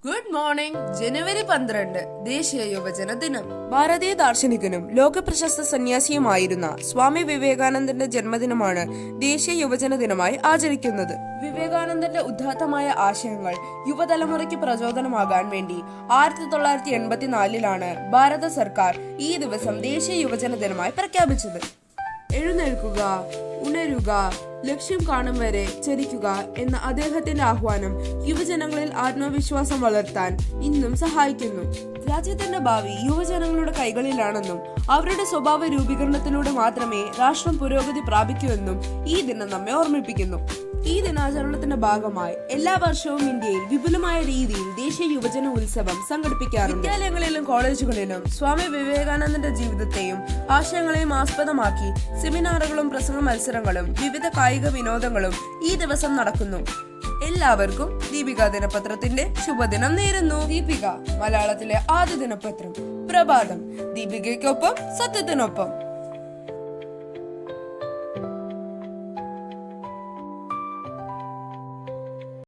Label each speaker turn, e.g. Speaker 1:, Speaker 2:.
Speaker 1: Good morning. ജനുവരി 12 ദേശീയ യുവജന ദിനം.
Speaker 2: ഭാരതീയ ദാർശനികനും ലോക പ്രശസ്ത സന്യാസിയുമായിരുന്ന സ്വാമി വിവേകാനന്ദന്റെ ജന്മദിനമാണ് ദേശീയ യുവജന ദിനമായി ആചരിക്കുന്നത്. വിവേകാനന്ദന്റെ ഉദാത്തമായ ആശയങ്ങൾ യുവതലമുറയ്ക്ക് പ്രചോദനമാകാൻ വേണ്ടി 1984 ഭാരത സർക്കാർ ഈ ദിവസം ദേശീയ യുവജന ദിനമായി പ്രഖ്യാപിച്ചത്. എഴുന്നേൽക്കുക, ഉണരുക, ലക്ഷ്യം കാണും വരെ ചരിക്കുക എന്ന അദ്ദേഹത്തിന്റെ ആഹ്വാനം യുവജനങ്ങളിൽ ആത്മവിശ്വാസം വളർത്താൻ ഇന്നും സഹായിക്കുന്നു. രാജ്യത്തിന്റെ ഭാവി യുവജനങ്ങളുടെ കൈകളിലാണെന്നും അവരുടെ സ്വഭാവ രൂപീകരണത്തിലൂടെ മാത്രമേ രാഷ്ട്രം പുരോഗതി പ്രാപിക്കൂ എന്നും ഈ ദിനം നമ്മെ ഓർമ്മിപ്പിക്കുന്നു. ഈ ദിനാചരണത്തിന്റെ ഭാഗമായി എല്ലാ വർഷവും ഇന്ത്യയിൽ വിപുലമായ രീതിയിൽ ദേശീയ യുവജന ഉത്സവം സംഘടിപ്പിക്കാറുണ്ട്. വിദ്യാലയങ്ങളിലും കോളേജുകളിലും സ്വാമി വിവേകാനന്ദന്റെ ജീവിതത്തെയും ആശയങ്ങളെയും ആസ്പദമാക്കി സെമിനാറുകളും പ്രസംഗ മത്സരങ്ങളും വിവിധ കായിക വിനോദങ്ങളും ഈ ദിവസം നടക്കുന്നു. എല്ലാവർക്കും ദീപിക ദിനപത്രത്തിന്റെ ശുഭദിനം നേരുന്നു. ദീപിക, മലയാളത്തിലെ ആദ്യ ദിനപത്രം. പ്രഭാതം, ദീപികയ്ക്കൊപ്പം സത്യത്തിനൊപ്പം.